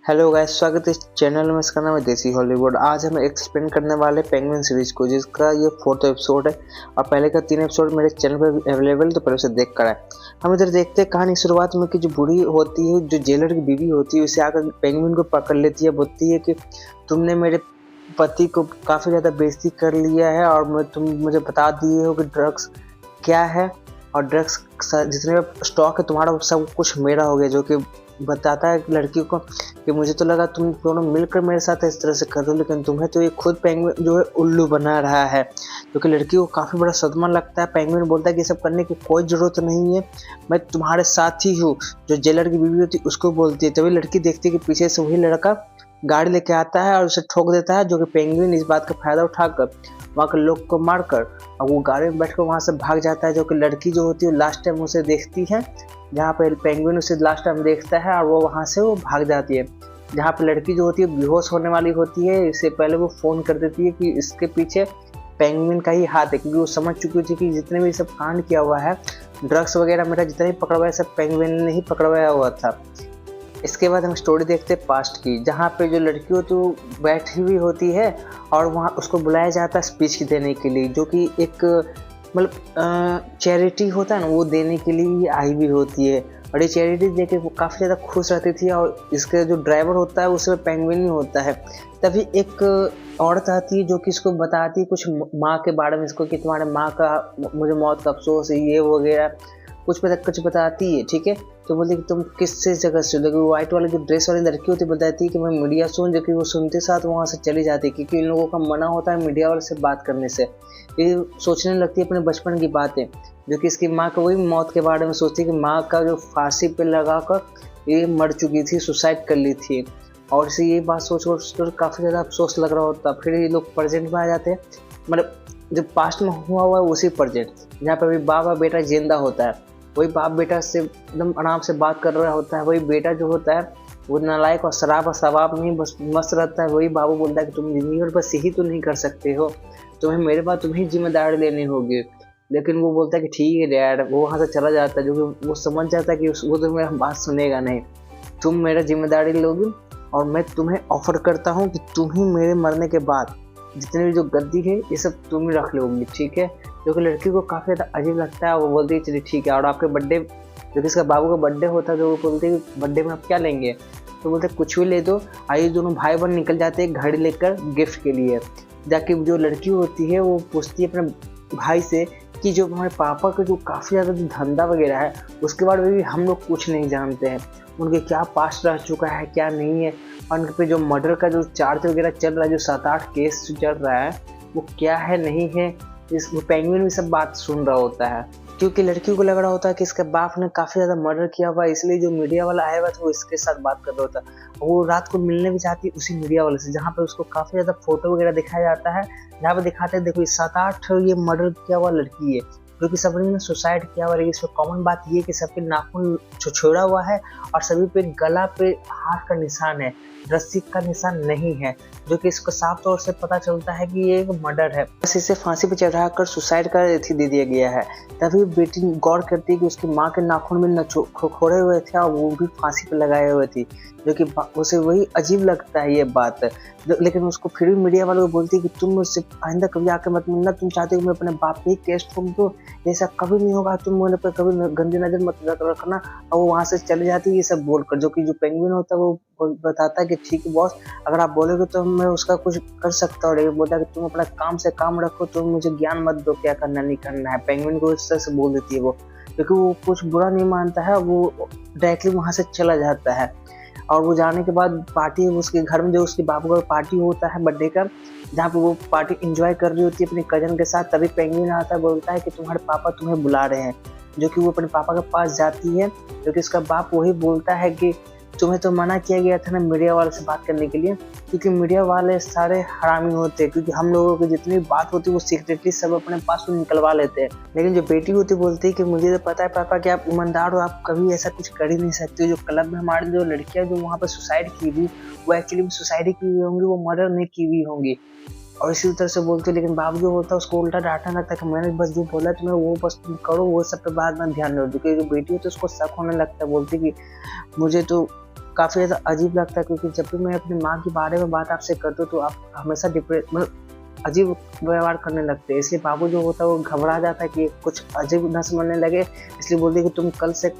Hello guys, स्वागत है इस चैनल में। इसका नाम है देसी हॉलीवुड। आज हम एक्सप्लेन करने वाले पेंगुइन सीरीज को, जिसका ये 4th एपिसोड है और पहले का 3 एपिसोड मेरे चैनल पर अवेलेबल, तो पहले उसे देख कर आए। हम इधर देखते हैं कहानी शुरुआत में कि जो बूढ़ी होती है, जो जेलर की बीवी होती है, उसे आकर पेंगुइन को पकड़ लेती है। बोलती है कि तुमने मेरे पति को काफ़ी ज़्यादा बेइज्जती कर लिया है और तुम मुझे बता दिए हो कि ड्रग्स क्या है और ड्रग्स जितने स्टॉक है तुम्हारा सब कुछ मेरा हो गया। जो कि बताता है लड़की को कि मुझे तो लगा तुम दोनों मिलकर मेरे साथ इस तरह से कर रहे हो, लेकिन तुम्हें तो ये खुद पेंगुइन जो है उल्लू बना रहा है। क्योंकि लड़की को काफ़ी बड़ा सदमा लगता है। पेंगुइन बोलता है कि ये सब करने की कोई ज़रूरत नहीं है, मैं तुम्हारे साथ ही हूँ। जो जेलर की बीवी होती है उसको बोलती है। तभी लड़की देखती है कि पीछे से वही लड़का गाड़ी लेके आता है और उसे ठोक देता है। जो कि पेंगुइन इस बात का फायदा उठाकर वहाँ के लोग को मारकर और वो गाड़ी में बैठकर वहाँ से भाग जाता है। जो कि लड़की जो होती है लास्ट टाइम उसे देखती है, जहाँ पे पेंगुइन उसे लास्ट टाइम देखता है और वो वहाँ से वो भाग जाती है। जहाँ पे लड़की जो होती है बेहोश होने वाली होती है, इससे पहले वो फ़ोन कर देती है कि इसके पीछे पेंगुइन का ही हाथ है। क्योंकि वो समझ चुकी थी कि जितने भी सब कांड किया हुआ है, ड्रग्स वगैरह मेरा जितना भी पकड़वाया सब पेंगुइन ने ही पकड़वाया हुआ था। इसके बाद हम स्टोरी देखते हैं पास्ट की, जहाँ पे जो लड़की होती है वो बैठी हुई होती है और वहाँ उसको बुलाया जाता है स्पीच देने के लिए। जो कि एक मतलब चैरिटी होता है ना, वो देने के लिए आई हुई होती है। और ये चैरिटी देख वो काफ़ी ज़्यादा खुश रहती थी। और इसके जो ड्राइवर होता है उसमें पेंगुइन ही होता है। तभी एक औरत आती है जो कि इसको बताती है कुछ माँ के बारे में, इसको कि तुम्हारे माँ का मुझे मौत का अफसोस है, ये वगैरह कुछ बताती है। ठीक है, तो बोलती कि तुम किस जगह से, लेकिन व्हाइट वाली जो ड्रेस वाली लड़की होती है बताती है कि मैं मीडिया सुन। जो कि वो सुनते साथ वहाँ से चली जाती है, क्योंकि इन लोगों का मना होता है मीडिया वाले से बात करने से। ये सोचने लगती है अपने बचपन की बातें। जो कि इसकी माँ को वही मौत के बारे में सोचती है कि माँ का जो फांसी पे लगा कर ये मर चुकी थी, सुसाइड कर ली थी। और इसे ये बात सोचकर काफ़ी ज़्यादा अफसोस लग रहा होता। फिर ये लोग प्रेजेंट में आ जाते हैं, मतलब जो पास्ट में हुआ हुआ है उसी प्रेजेंट, जहाँ पर अभी बाप और बेटा जिंदा होता है। वही बाप बेटा से एकदम आराम से बात कर रहा होता है। वही बेटा जो होता है वो नालायक और शराब और शबाब में बस मस्त रहता है। वही बाबू बोलता है कि तुम जिंदगी भर बस यही तो नहीं कर सकते हो, तुम्हें मेरे बाद तुम्हें जिम्मेदारी लेनी होगी। लेकिन वो बोलता है कि ठीक है डैड, वो वहाँ से चला जाता है। जो कि वो समझ जाता है कि वो तो मेरा बात सुनेगा नहीं, तुम मेरा जिम्मेदारी लोगी और मैं तुम्हें ऑफर करता हूँ कि तुम ही मेरे मरने के बाद जितनी भी जो गद्दी है ये सब तुम ही रख लोगी, ठीक है। जो कि लड़की को काफ़ी ज़्यादा अजीब लगता है। वो बोलती है चलिए ठीक है। और आपके बर्थडे, जो कि इसका बाबू का बर्थडे होता है, जो वो बोलते हैं कि बर्थडे में आप क्या लेंगे, तो बोलते कुछ भी ले दो। आइए दोनों भाई बहन निकल जाते हैं घड़ी लेकर गिफ्ट के लिए। जाके जो लड़की होती है वो पूछती है अपने भाई से कि जो हमारे पापा का जो काफ़ी ज़्यादा जो धंधा वगैरह है उसके बारे में भी हम लोग कुछ नहीं जानते हैं। उनके क्या पास्ट रह चुका है क्या नहीं है, और उनके पे जो मर्डर का जो चार्ज वगैरह चल रहा है, जो 7-8 केस चल रहा है, वो क्या है नहीं है। इस पेंगुइन भी सब बात सुन रहा होता है, क्योंकि लड़की को लग रहा होता है कि इसके बाप ने काफ़ी ज़्यादा मर्डर किया हुआ है, इसलिए जो मीडिया वाला आया हुआ था वो इसके साथ बात कर रहा होता है। वो रात को मिलने भी चाहती है उसी मीडिया वाले से, जहाँ पे उसको काफ़ी ज़्यादा फोटो वगैरह दिखाया जाता है। जहाँ पे दिखाते हैं देखो ये 7-8 ये मर्डर किया हुआ लड़की है, जो कि सबने ने सुसाइड किया हुआ है। इसमें कॉमन बात ये है कि सबके नाखून छोड़ा हुआ है और सभी पे गला पे हाथ का निशान है, रस्सी का निशान नहीं है। जो कि इसको साफ तौर से पता चलता है कि ये एक मर्डर है, बस इसे फांसी पे चढ़ाकर सुसाइड का एथी दे दिया गया है। तभी बेटी गौर करती है कि उसकी माँ के नाखून में खोड़े हुए थे और वो भी फांसी पे लगाए हुए थे। जो कि उसे वही अजीब लगता है ये बात, लेकिन उसको फिर भी मीडिया वालों को बोलती है कि तुम मुझसे आइंदा कभी आकर मत मिलना, तुम चाहते हो मैं अपने बाप पे ही केस ठोक दूँ, ये सब कभी नहीं होगा, तुम मेरे पर कभी गंदी नजर मत रखना। और वो वहाँ से चले जाती है ये सब बोलकर। जो कि जो पेंगुइन होता है वो बताता है कि ठीक है बॉस, अगर आप बोलोगे तो मैं उसका कुछ कर सकता हूँ। लेकिन बोलता है कि तुम अपना काम से काम रखो, तुम मुझे ज्ञान मत दो क्या करना नहीं करना है। पेंगुइन को इस तरह से बोल देती है वो, क्योंकि वो कुछ बुरा नहीं मानता है। वो डायरेक्टली वहाँ से चला जाता है। और वो जाने के बाद पार्टी उसके घर में जो उसके बाबू का पार्टी होता है बर्थडे का, जहाँ पे वो पार्टी एंजॉय कर रही होती है अपने कजन के साथ। तभी पेंगुइन आता है, बोलता है कि तुम्हारे पापा तुम्हें बुला रहे हैं। जो कि वो अपने पापा के पास जाती है, जो कि उसका बाप वही बोलता है कि तुम्हें तो मना किया गया था ना मीडिया वाले से बात करने के लिए, क्योंकि मीडिया वाले सारे हरामी होते हैं। क्योंकि हम लोगों की जितनी बात होती है वो सीक्रेटली सब अपने पास निकलवा लेते हैं। लेकिन जो बेटी होती बोलती है कि मुझे तो पता है पापा कि आप ईमानदार हो, आप कभी ऐसा कुछ कर ही नहीं सकते। जो क्लब में हमारी जो लड़कियां जो वहाँ पर सुसाइड की हुई, वो एक्चुअली सुसाइड की हुई होंगी, वो मर्डर नहीं की हुई होंगी। और इसी तरह से बोलते। लेकिन बाबू जो होता है उसको उल्टा डांटने लगता है कि मैंने बस जो बोला तुम्हें वो बस तुम करो, वो सब पे बाद में ध्यान दो। क्योंकि जो बेटी होती है उसको शक होने लगता है, बोलती कि मुझे तो काफ़ी ज़्यादा अजीब लगता है, क्योंकि जब भी मैं अपनी माँ के बारे में बात आपसे करता हूँ तो आप हमेशा मतलब अजीब व्यवहार करने लगते हैं। इसलिए बाबू जो होता है वो घबरा जाता है कि कुछ अजीब ना समझने लगे, इसलिए बोलते हैं कि तुम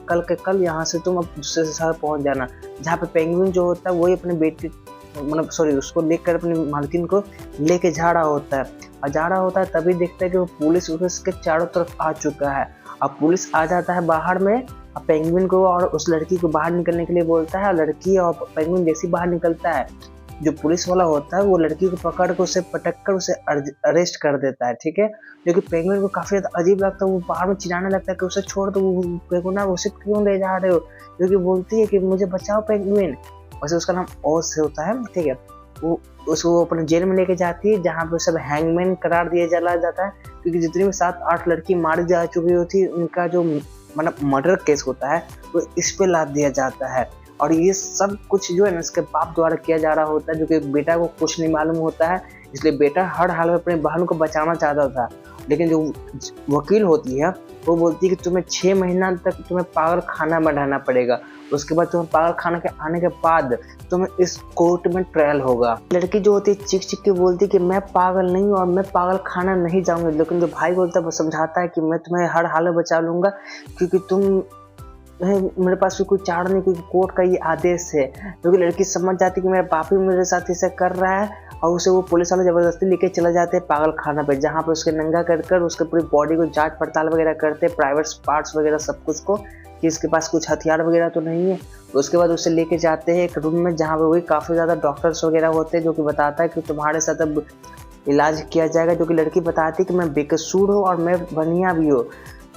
कल के कल यहाँ से तुम अब दूसरे शहर पहुँच जाना। जहाँ पे पेंगुइन जो होता है वही अपने बेटे मतलब सॉरी उसको लेकर अपनी मालकिन को लेके जा रहा होता है, और जा रहा होता है तभी देखता है कि वो पुलिस उसके चारों तरफ आ चुका है। अब पुलिस आ जाता है बाहर में, पेंगुइन को और उस लड़की को बाहर निकलने के लिए बोलता है, और लड़की और पेंगुइन जैसे बाहर निकलता है, जो पुलिस वाला होता है वो लड़की को पकड़ कर उसे पटक कर उसे अरेस्ट कर देता है। ठीक है, जो कि पेंगुइन को काफ़ी ज़्यादा अजीब लगता है, वो बाहर में चिल्लाने लगता है कि उसे छोड़ दो, पेंगुइन उसे क्यों ले जा रहे हो, जो कि बोलती है कि मुझे बचाओ पेंगुइन। वैसे उसका नाम ओस होता है। ठीक है, वो उसको अपने जेल में लेके जाती है, जहाँ पे सब हैंगमैन करार दिया चला जाता है, क्योंकि जितनी भी 7-8 लड़की मारी जा चुकी होती उनका जो मतलब मर्डर केस होता है वो इस पे लाद दिया जाता है। और ये सब कुछ जो है ना इसके बाप द्वारा किया जा रहा होता है, जो कि बेटा को कुछ नहीं मालूम होता है, इसलिए बेटा हर हाल में अपने बहन को बचाना चाहता था। लेकिन जो वकील होती है वो बोलती है कि तुम्हें 6 महीना तक तुम्हें पागल खाना में रहना पड़ेगा, उसके बाद तुम्हें पागल खाना के आने के बाद तुम्हें इस कोर्ट में ट्रायल होगा। लड़की जो होती है चिक चिक के बोलती है कि मैं पागल नहीं हूँ और मैं पागल खाना नहीं जाऊंगी, लेकिन जो भाई बोलता है वो समझाता है कि मैं तुम्हें हर हाल में बचा लूंगा, क्योंकि तुम मेरे पास भी कोई चारा नहीं, क्योंकि कोर्ट का ये आदेश है। क्योंकि लड़की समझ जाती है कि मेरा बाप ही मेरे साथ ऐसा कर रहा है, और उसे वो पुलिस वाले ज़बरदस्ती लेके चले जाते हैं पागल खाना पे, जहाँ पे उसके नंगा कर उसके पूरी बॉडी को जांच पड़ताल वगैरह करते हैं, प्राइवेट पार्ट्स वगैरह सब कुछ को, कि इसके पास कुछ हथियार वगैरह तो नहीं है। तो उसके बाद उसे लेके जाते हैं एक रूम में, जहाँ पे वही काफ़ी ज़्यादा डॉक्टर्स वगैरह होते हैं, जो कि बताता है कि तुम्हारे साथ अब इलाज किया जाएगा। जो कि लड़की बताती है कि मैं बेकसूर हूँ और मैं बढ़िया भी हूँ,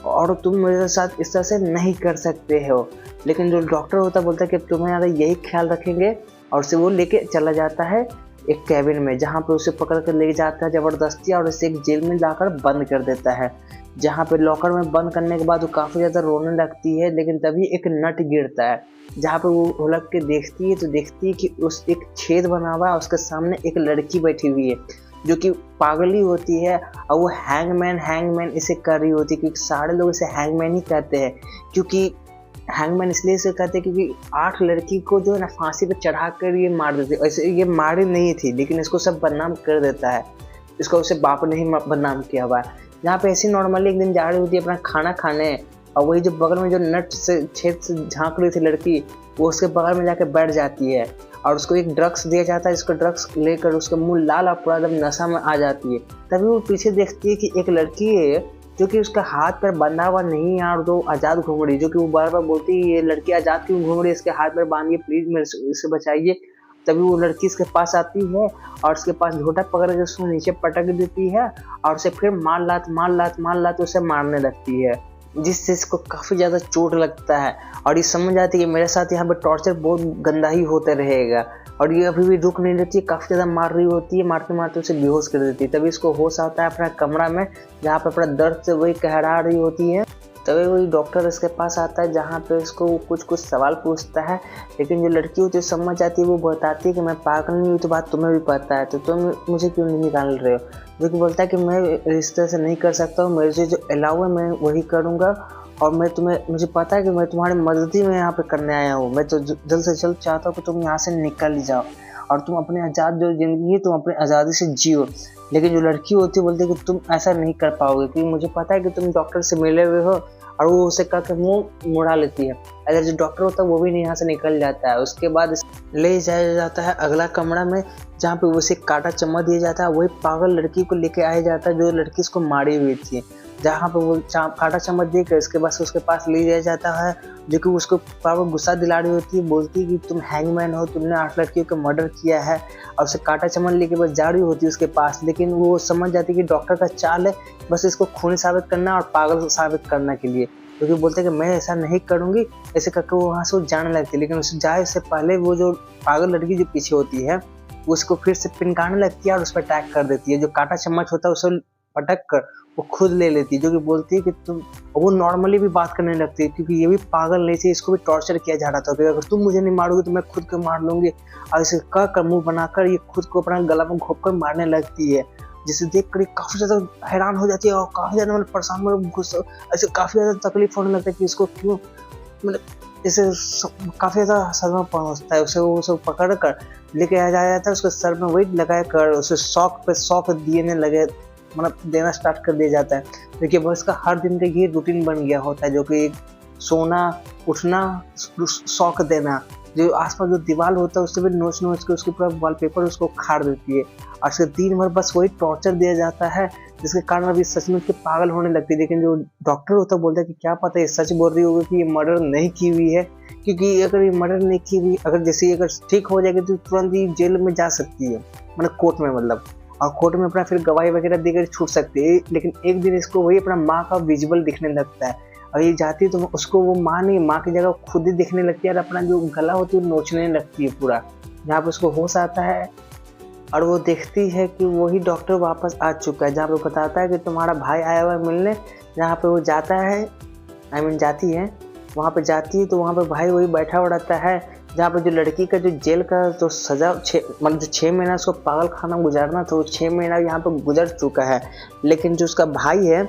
और तुम मेरे साथ इस तरह से नहीं कर सकते हो। लेकिन जो डॉक्टर होता है बोलता है कि तुम्हारा यही ख्याल रखेंगे, और उसे वो लेके चला जाता है एक कैबिन में, जहाँ पे उसे पकड़ कर ले जाता है ज़बरदस्ती, और उसे एक जेल में लाकर बंद कर देता है। जहाँ पे लॉकर में बंद करने के बाद वो काफ़ी ज़्यादा रोने लगती है, लेकिन तभी एक नट गिरता है, जहाँ पे वो उलट के देखती है तो देखती है कि उस एक छेद बना हुआ है, उसके सामने एक लड़की बैठी हुई है, जो कि पागली होती है, और वो हैंगमैन इसे कर रही होती है, क्योंकि सारे लोग इसे हैंगमैन ही कहते हैं। क्योंकि हैंगमैन इसलिए इसे कहते हैं क्योंकि 8 लड़की को जो है ना फांसी पे चढ़ा कर ये मार देते। वैसे ये मारी नहीं थी, लेकिन इसको सब बदनाम कर देता है, इसको उसे बाप ने ही बदनाम किया हुआ है। यहाँ पे ऐसी नॉर्मली एक दिन जा रही होती है अपना खाना खाने, और वही जो बगल में जो नट से छेद से झाँक रही थी लड़की, वो उसके बगल में जाके बैठ जाती है, और उसको एक ड्रग्स दिया जाता है, जिसको ड्रग्स लेकर उसका मुंह लाल और पूरा एकदम नशा में आ जाती है। तभी वो पीछे देखती है कि एक लड़की है जो कि उसका हाथ पर बंधा हुआ नहीं है और वो आज़ाद घूम रही है, जो कि वो बार बार बोलती है ये लड़की आज़ाद क्यों घूम रही है, इसके हाथ पर बांधिए प्लीज़, मेरे से बचाइए। तभी वो लड़की इसके पास आती है और उसके पास झोटा पकड़ के उसको नीचे पटक देती है, और उसे फिर मार लात उसे मारने लगती है, जिससे इसको काफ़ी ज़्यादा चोट लगता है, और ये समझ जाती है कि मेरे साथ यहाँ पे टॉर्चर बहुत गंदा ही होता रहेगा, और ये अभी भी रुक नहीं रहती है, काफ़ी ज़्यादा मार रही होती है, मारते मारते उसे बेहोश कर देती है। तभी इसको होश आता है अपना कमरा में, जहाँ पे अपना दर्द से वही कहरा रही होती है। तभी वही डॉक्टर इसके पास आता है, जहाँ पे इसको कुछ सवाल पूछता है, लेकिन जो लड़की होती है समझ जाती है, वो बताती है कि मैं पागल नहीं हूँ, तो बात तुम्हें भी पता है, तो तुम मुझे क्यों नहीं निकाल रहे हो। जो कि बोलता है कि मैं रिश्ते से नहीं कर सकता हूँ, मेरे से जो अलाउ है मैं वही करूँगा, और मुझे पता है कि मैं तुम्हारी मदद ही में यहाँ पे करने आया हूँ, मैं तो जल्द से जल्द चाहता हूँ कि तुम यहाँ से निकल जाओ, और तुम अपने आज़ाद जो ज़िंदगी है तुम अपनी आज़ादी से जियो। लेकिन जो लड़की होती है बोलती है कि तुम ऐसा नहीं कर पाओगे, क्योंकि मुझे पता है कि तुम डॉक्टर से मिले हुए हो, और वो उसे कह के मुँह मुड़ा लेती है। अगर जो डॉक्टर होता है वो भी यहाँ से निकल जाता है। उसके बाद ले जाया जाता है अगला कमरा में, जहाँ पे उसे काटा चम्मच दिया जाता है, वही पागल लड़की को लेके आया जाता है जो लड़की इसको मारी हुई थी, जहाँ पे वो काटा चम्मच देकर इसके बाद उसके पास ले जाया जाता है, जो कि उसको पावर गुस्सा दिला रही होती है, बोलती है कि तुम हैंगमैन हो, तुमने 8 लड़कियों का मर्डर किया है, और उसे काटा चम्मच लेके बस जा रही होती है उसके पास। लेकिन वो समझ जाती है कि डॉक्टर का चाल है बस इसको खूनी साबित करना और पागल साबित करने के लिए, क्योंकि बोलते हैं कि मैं ऐसा नहीं करूँगी, ऐसे करके वो वहाँ से जाने लगती है। लेकिन उसे जाए से पहले वो जो पागल लड़की जो पीछे होती है उसको फिर से पिनकाने लगती है और उस पर अटैक कर देती है। जो काटा चम्मच होता है उसे पटक कर वो खुद ले लेती है, जो कि बोलती है कि तुम, वो नॉर्मली भी बात करने लगती है, क्योंकि ये भी पागल नहीं थी, इसको भी टॉर्चर किया जा रहा था कि अगर तुम मुझे नहीं मारोगे तो मैं खुद को मार लूँगी, और इसे कह कर मुँह बनाकर ये खुद को अपना गला में घोंप कर मारने लगती है, जिसे देख कर काफ़ी ज़्यादा हैरान हो जाती है और काफ़ी ज़्यादा मतलब परेशान, मतलब गुस्सा, ऐसे काफ़ी ज़्यादा तकलीफ होने लगता है कि इसको क्यों, मतलब इसे काफ़ी ज़्यादा सदमा पहुँचता है उसे। वो उसे पकड़ कर लेके आ जाया जाता है, उसके सर में वेट लगा कर उसे शॉक पे शॉक देने लगे, मतलब देना स्टार्ट कर दिया जाता है। देखिए वो इसका हर दिन का ये रूटीन बन गया होता है, जो कि सोना, उठना, शॉक देना, जो आसपास जो दीवार होता है उससे भी नोच नोच के उसके पूरा वॉलपेपर उसको खाड़ देती है, और उसके दिन भर बस वही टॉर्चर दिया जाता है, जिसके कारण अभी सच में उसके पागल होने लगती है। लेकिन जो डॉक्टर होता है बोलता है कि क्या पता ये सच बोल रही होगी कि ये मर्डर नहीं की हुई है, क्योंकि अगर ये मर्डर नहीं की हुई, अगर जैसे अगर ठीक हो जाएगी तो तुरंत ही जेल में जा सकती है, मतलब कोर्ट में, मतलब और कोर्ट में अपना फिर गवाही वगैरह देकर छूट सकती है। लेकिन एक दिन इसको वही अपना माँ का विजुअल दिखने लगता है, और ये जाती है तो उसको वो माँ नहीं, माँ की जगह खुद ही दिखने लगती है, और अपना जो गला होती है वो नोचने लगती है पूरा। जहाँ पे उसको होश आता है और वो देखती है कि वही डॉक्टर वापस आ चुका है, जहाँ पे बताता है कि तुम्हारा भाई आया हुआ है मिलने। जहाँ पे वो जाता है, जाती है, वहाँ पे जाती है तो वहाँ पे भाई वही बैठा हुआ रहता है, जहाँ पे जो लड़की का जो जेल का जो सज़ा मतलब जो 6 महीना उसको पागल खाना गुजारना था, वो 6 महीना यहाँ पे गुजर चुका है। लेकिन जो उसका भाई है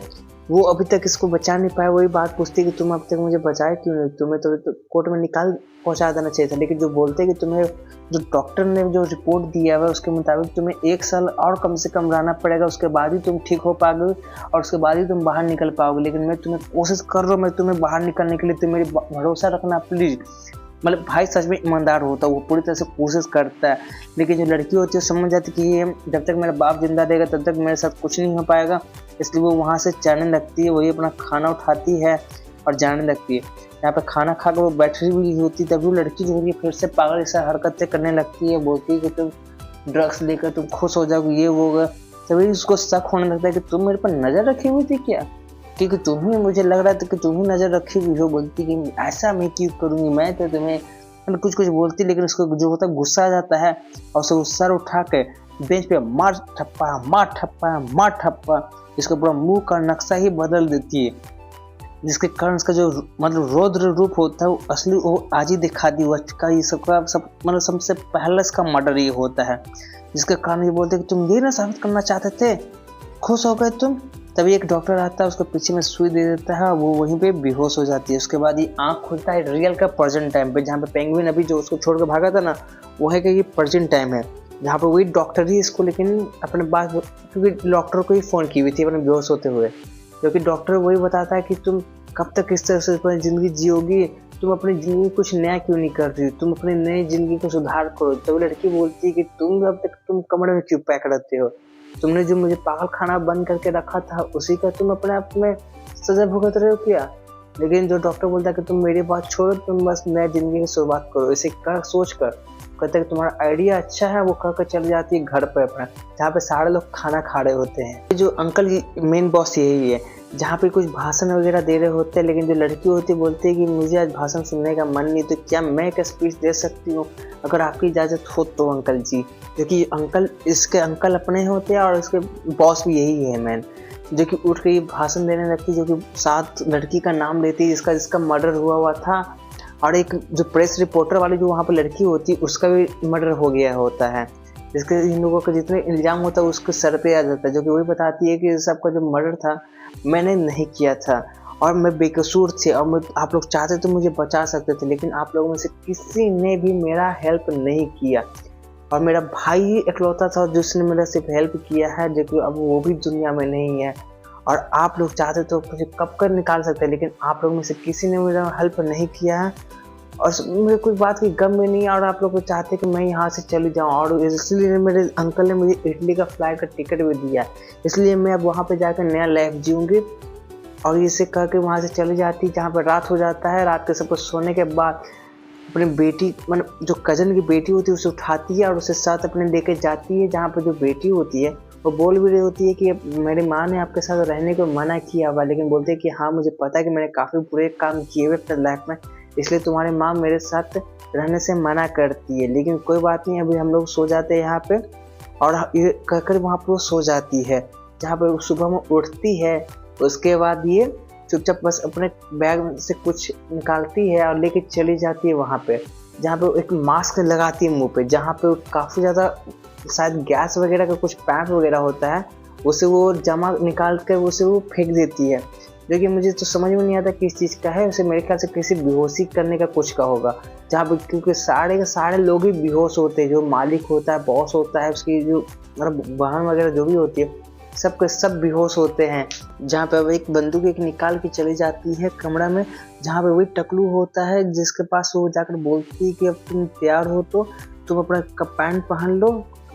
वो अभी तक इसको बचा नहीं पाया। वही बात पूछती है कि तुम अब तक मुझे बचाए क्यों नहीं, तुम्हें तो कोर्ट में निकाल पहुंचा देना चाहिए था। लेकिन जो बोलते हैं कि तुम्हें जो डॉक्टर ने जो रिपोर्ट दिया हुआ है उसके मुताबिक तुम्हें 1 साल और कम से कम रहना पड़ेगा, उसके बाद ही तुम ठीक हो पाओगे और उसके बाद ही तुम बाहर निकल पाओगे। लेकिन मैं तुम्हें कोशिश कर रहा हूँ, मैं तुम्हें बाहर निकलने के लिए, तुम मेरी भरोसा रखना प्लीज़। मतलब भाई सच में ईमानदार होता है, वो पूरी तरह से कोशिश करता है। लेकिन जो लड़की होती है समझ जाती है कि ये जब तक मेरा बाप जिंदा रहेगा तब तक मेरे साथ कुछ नहीं हो पाएगा, इसलिए वो वहाँ से जाने लगती है। वही अपना खाना उठाती है और जाने लगती है। यहाँ पे खाना खा कर वो बैठी हुई होती है, तभी वो लड़की जो है फिर से पागल ऐसा हरकतें करने लगती है, बोलती है कि तुम ड्रग्स लेकर तुम खुश हो जाओगे, ये होगा। तभी उसको शक होने लगता है कि तुम मेरे पर नज़र रखी हुई थी क्या, क्योंकि तुम्हें, मुझे लग रहा था कि तुम्हें नज़र रखी हुई हो। बोलती कि ऐसा मैं क्यों करूँगी, मैं तो तुम्हें, मतलब कुछ कुछ बोलती। लेकिन उसको जो होता है गुस्सा आ जाता है और उसे सर उठा के बेंच पे मार ठप्पा मार ठप्पा मार ठप्पा, इसका पूरा मुंह का नक्शा ही बदल देती है, जिसके कारण उसका जो मतलब रौद्र रूप होता है वो असली वो आज ही दिखा दी हुआ का। ये सबका सब मतलब सबसे पहले इसका मर्डर ये होता है, जिसके कारण ये बोलते हैं कि तुम ये ना साबित करना चाहते थे, खुश हो गए तुम। तभी एक डॉक्टर आता है, उसको पीछे में सुई दे देता है, वो वहीं पे बेहोश हो जाती है। उसके बाद ये आँख खुलता है रियल का प्रेजेंट टाइम पे, जहाँ पे पेंगुइन अभी जो उसको छोड़ कर भागा था ना, वो है कि ये प्रेजेंट टाइम है, जहाँ पे वही डॉक्टर ही इसको, लेकिन अपने बात, क्योंकि डॉक्टर को ही फ़ोन की हुई थी अपने बेहोश होते हुए, क्योंकि डॉक्टर वही बताता है कि तुम कब तक इस तरह से अपनी ज़िंदगी जियोगी, तुम अपनी ज़िंदगी में कुछ नया क्यों नहीं कर रही हो, तुम अपनी नई ज़िंदगी को सुधार करो। तो लड़की बोलती है कि तुम अब तक तुम कमरे में क्यों पैक रहते हो, तुमने जो मुझे पागल खाना बंद करके रखा था उसी का तुम अपने आप में सजा भुगत रहे हो क्या। लेकिन जो डॉक्टर बोलता है कि तुम मेरी बात छोड़ो, तुम बस नई जिंदगी की शुरुआत करो, इसे कर सोच कर। कहते हैं कि तुम्हारा आइडिया अच्छा है, वो कहकर चली जाती है घर पे अपना, जहाँ पे सारे लोग खाना खा रहे होते हैं। जो अंकल की मेन बॉस यही है, जहाँ पे कुछ भाषण वगैरह दे रहे होते हैं। लेकिन जो लड़की होती है बोलती है कि मुझे आज भाषण सुनने का मन नहीं, तो क्या मैं एक स्पीच दे सकती हूँ, अगर आपकी इजाज़त हो तो अंकल जी। क्योंकि अंकल, इसके अंकल अपने होते हैं और इसके बॉस भी यही है मैन, जो कि उठ के भाषण देने लगती है, जो कि 7 लड़की का नाम लेती है जिसका मर्डर हुआ था, और एक जो प्रेस रिपोर्टर वाली जो वहाँ पर लड़की होती है उसका भी मर्डर हो गया होता है, जिसके इन लोगों का जितने इल्ज़ाम होता है उसके सर पे आ जाता है, जो कि वही बताती है कि सबका जो मर्डर था मैंने नहीं किया था और मैं बेकसूर थी, और आप लोग चाहते तो मुझे बचा सकते थे, लेकिन आप लोगों में से किसी ने भी मेरा हेल्प नहीं किया, और मेरा भाई ही इकलौता था जिसने मेरा सिर्फ हेल्प किया है, जो कि अब वो भी दुनिया में नहीं है। और आप लोग चाहते तो मुझे कब कर निकाल सकते हैं, लेकिन आप लोग में से किसी ने मेरा हेल्प नहीं किया है, और मुझे कोई बात की गम में नहीं है, और आप लोग चाहते कि मैं यहाँ से चली जाऊँ, और इसलिए मेरे अंकल ने मुझे इटली का फ्लाइट का टिकट भी दिया, इसलिए मैं अब वहाँ पे जाकर नया लाइफ जीऊँगी। और इसे कह के वहाँ से चली जाती है, जहाँ पर रात हो जाता है। रात के सब कुछ सोने के बाद अपनी बेटी, मतलब जो कज़न की बेटी होती है उसे उठाती है और उसे साथ अपने लेके जाती है, जहाँ पर जो बेटी होती है वो बोल भी रही होती है कि मेरी माँ ने आपके साथ रहने को मना किया हुआ, लेकिन बोलते हैं कि हाँ मुझे पता है कि मैंने काफ़ी बुरे काम किए हुए अपने लाइफ में, इसलिए तुम्हारी माँ मेरे साथ रहने से मना करती है। लेकिन कोई बात नहीं, अभी हम लोग सो जाते हैं यहाँ पे, और ये कहकर वहाँ पर वो सो जाती है। जहाँ पर सुबह में उठती है, उसके बाद ये चुपचाप बस अपने बैग से कुछ निकालती है और लेके चली जाती है वहाँ पे, जहाँ पे एक मास्क लगाती है मुंह पे, जहाँ पे काफ़ी ज़्यादा शायद गैस वगैरह का कुछ पैक वगैरह होता है, उसे वो जमा निकाल कर उसे वो फेंक देती है। जो कि मुझे तो समझ में नहीं आता किस चीज़ का है। उसे मेरे ख्याल से किसी बेहोशी करने का कुछ का होगा, जहाँ पे क्योंकि सारे के सारे लोग ही बेहोश होते हैं। जो मालिक होता है, बॉस होता है, उसकी जो मतलब वाहन वगैरह जो भी होती है, सब के सब बेहोश होते हैं। जहाँ पे अब एक बंदूक एक निकाल के चली जाती है कमरा में, जहाँ पे वही टकलू होता है जिसके पास वो जाकर बोलती है कि अब तुम तैयार हो तो तुम अपना पैंट पहन लो,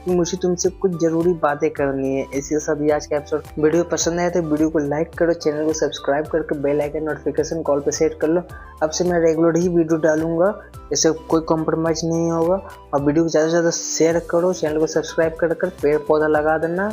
मुझे तुमसे कुछ जरूरी बातें करनी है। इसी के साथ आज का एपिसोड वीडियो पसंद आया तो वीडियो को लाइक करो, चैनल को सब्सक्राइब करके बेल आइकन नोटिफिकेशन कॉल पे सेट कर लो। अब से मैं रेगुलर ही वीडियो डालूंगा, इससे कोई कॉम्प्रोमाइज नहीं होगा। और वीडियो को ज़्यादा से ज़्यादा शेयर करो, चैनल को सब्सक्राइब कर पेड़ पौधा लगा देना।